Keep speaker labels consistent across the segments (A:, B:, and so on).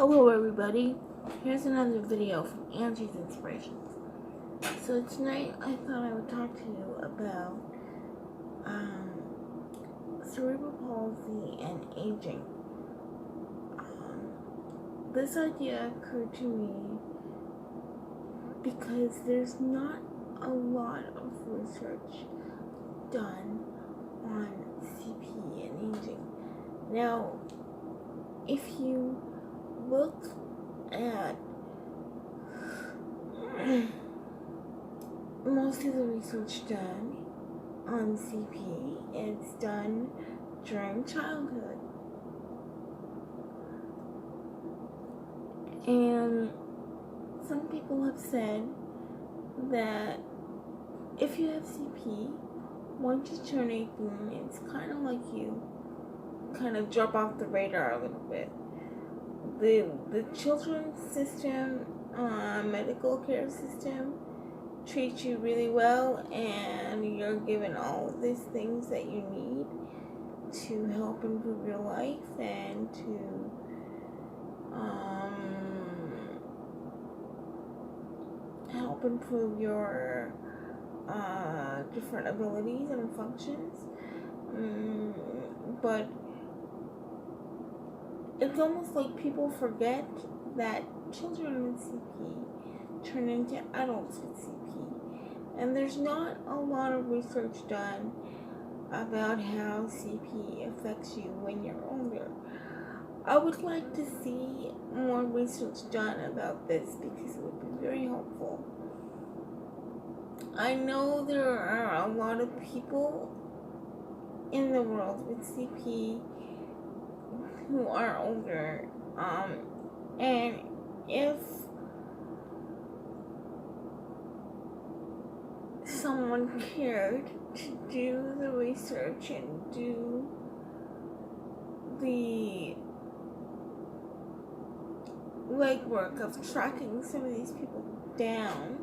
A: Hello everybody, here's another video from Angie's Inspirations. So tonight I thought I would talk to you about cerebral palsy and aging. This idea occurred to me because there's not a lot of research done on CP and aging. Now, if you look at most of the research done on CP, it's done during childhood. And some people have said that if you have CP, once you turn 18, it's kind of like you kind of drop off the radar a little bit. The children's system, medical care system, treats you really well, and you're given all of these things that you need to help improve your life and to help improve your different abilities and functions. But it's almost like people forget that children with CP turn into adults with CP. And there's not a lot of research done about how CP affects you when you're older. I would like to see more research done about this because it would be very helpful. I know there are a lot of people in the world with CP who are older, and if someone cared to do the research and do the legwork of tracking some of these people down,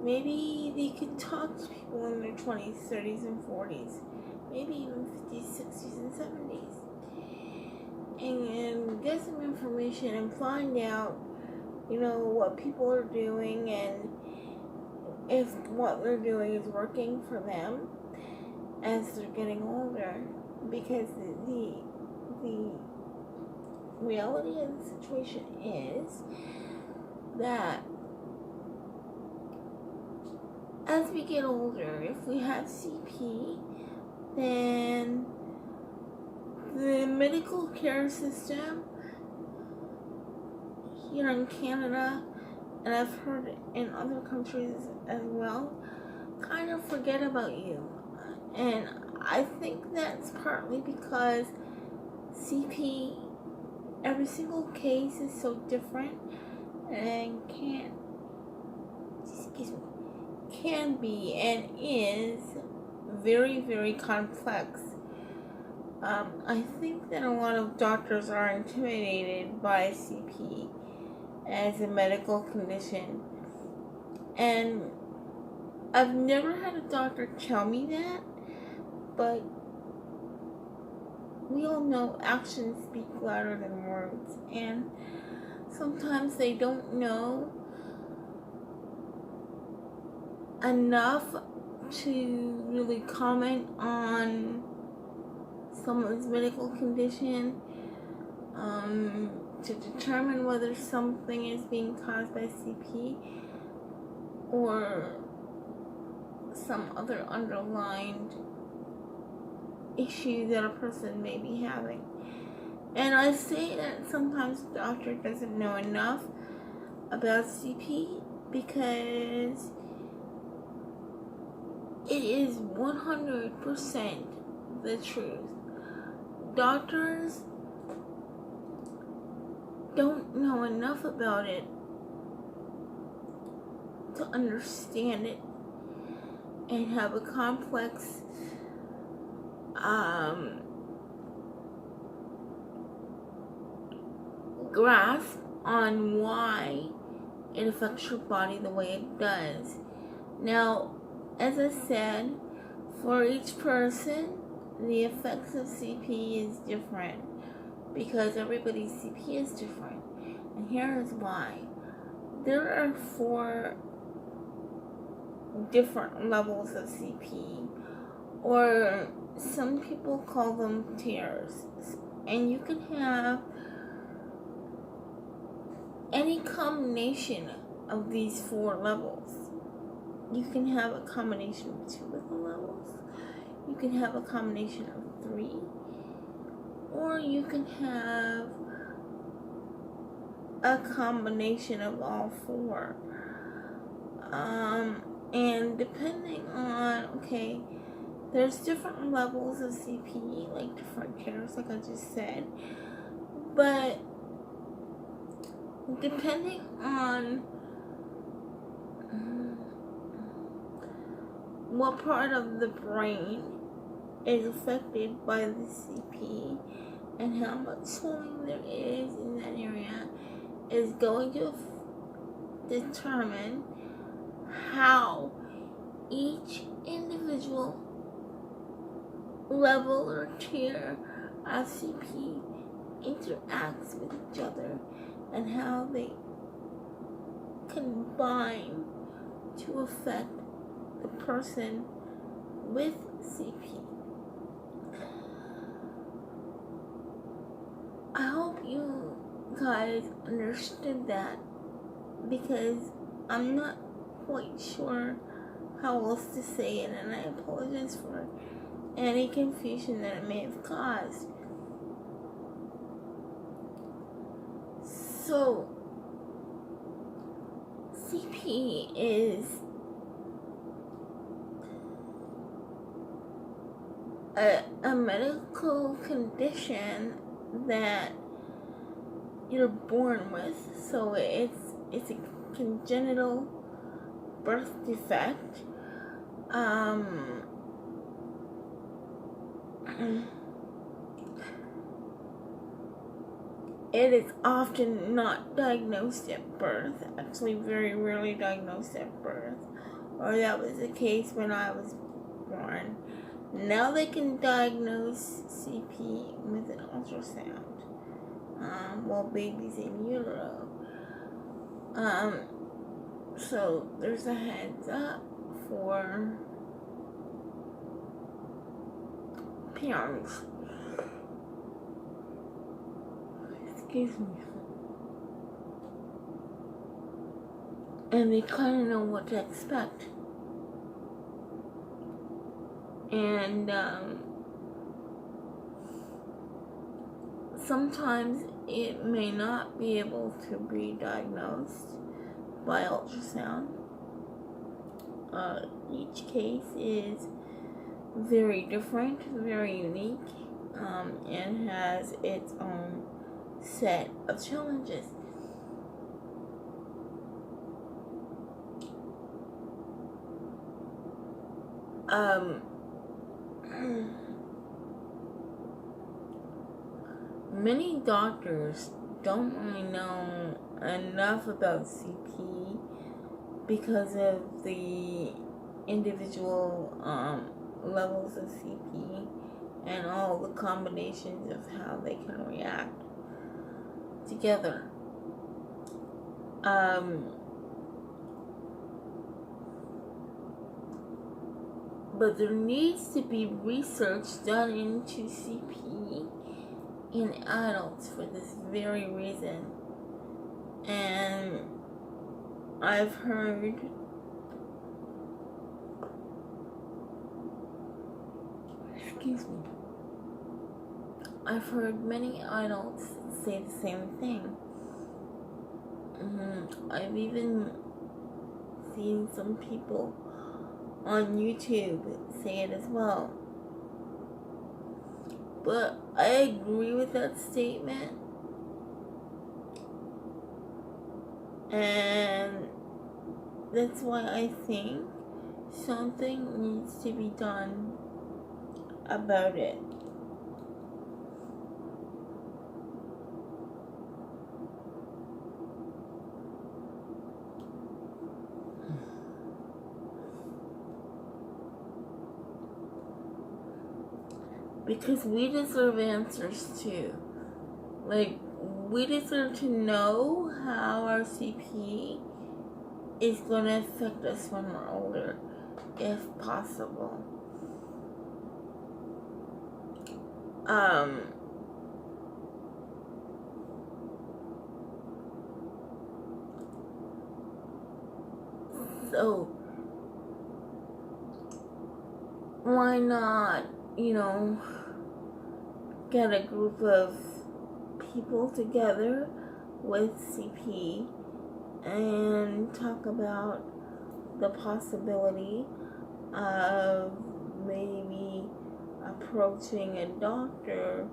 A: maybe they could talk to people in their 20s, 30s, and 40s, maybe even 50s, 60s, and 70s. And get some information and find out, what people are doing and if what they're doing is working for them as they're getting older. Because the reality of the situation is that as we get older, if we have CP, then the medical care system here in Canada, and I've heard in other countries as well, kind of forget about you. And I think that's partly because CP, every single case is so different and can be and is very, very complex. I think that a lot of doctors are intimidated by CP as a medical condition. And I've never had a doctor tell me that, but we all know actions speak louder than words. And sometimes they don't know enough to really comment on someone's medical condition, to determine whether something is being caused by CP or some other underlying issue that a person may be having. And I say that sometimes the doctor doesn't know enough about CP because it is 100% the truth. Doctors don't know enough about it to understand it and have a complex grasp on why it affects your body the way it does. Now, as I said, for each person, the effects of CP is different because everybody's CP is different. And here is why. There are 4 different levels of CP, or some people call them tiers. And you can have any combination of these 4 levels. You can have a combination of 2 of the levels. You can have a combination of 3. Or you can have a combination of all 4. And depending on, there's different levels of CP, like different tiers, like I just said. But depending on what part of the brain is affected by the CP and how much swelling there is in that area is going to determine how each individual level or tier of CP interacts with each other and how they combine to affect the person with CP. I hope you guys understood that, because I'm not quite sure how else to say it, and I apologize for any confusion that it may have caused. So, CP is a medical condition that you're born with. So it's a congenital birth defect. It is often not diagnosed at birth, actually very rarely diagnosed at birth, or that was the case when I was born. Now they can diagnose CP with an ultrasound while baby's in utero. So there's a heads up for parents. Excuse me. And they kind of know what to expect. And sometimes it may not be able to be diagnosed by ultrasound. Each case is very different, very unique, and has its own set of challenges. Many doctors don't really know enough about CP because of the individual levels of CP and all the combinations of how they can react together. But there needs to be research done into CP in adults for this very reason. And I've heard many adults say the same thing. I've even seen some people on YouTube say it as well. But I agree with that statement. And that's why I think something needs to be done about it. Because we deserve answers too. Like, we deserve to know how our CP is going to affect us when we're older, if possible. So why not, get a group of people together with CP and talk about the possibility of maybe approaching a doctor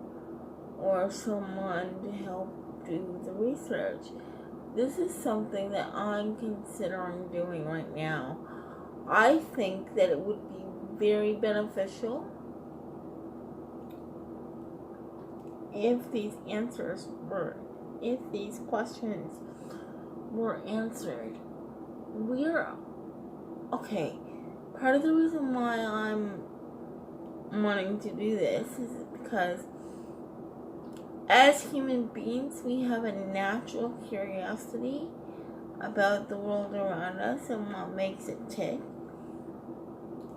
A: or someone to help do the research. This is something that I'm considering doing right now. I think that it would be very beneficial if these questions were answered. Part of the reason why I'm wanting to do this is because as human beings, we have a natural curiosity about the world around us and what makes it tick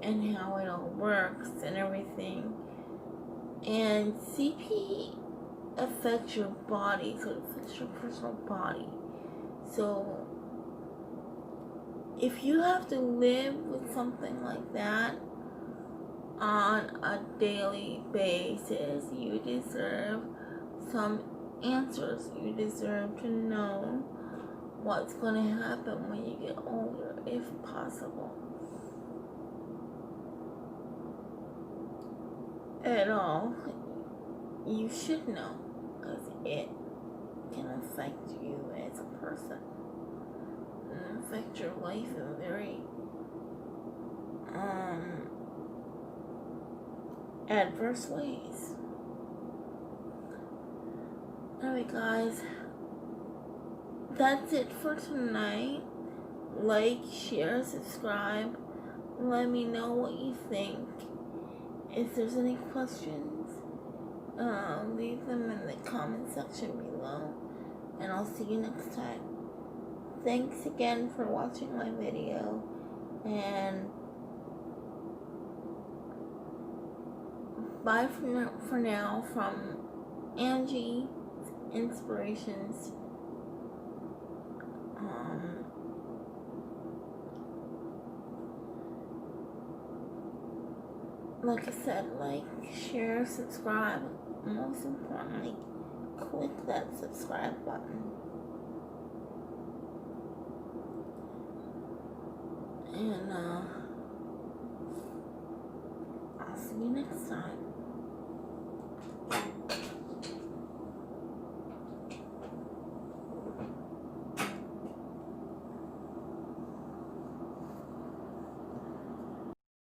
A: and how it all works and everything. And CP affects your body, so it affects your personal body. So if you have to live with something like that on a daily basis, you deserve some answers. You deserve to know what's going to happen when you get older, if possible. At all, you should know, because it can affect you as a person and affect your life in very adverse ways. Alright guys, that's it for tonight. Like, share, subscribe. Let me know what you think. If there's any questions, leave them in the comment section below. And I'll see you next time. Thanks again for watching my video. And bye for now from Angie Inspirations. Like I said, like, share, subscribe. Most importantly, click that subscribe button. And I'll see you next time.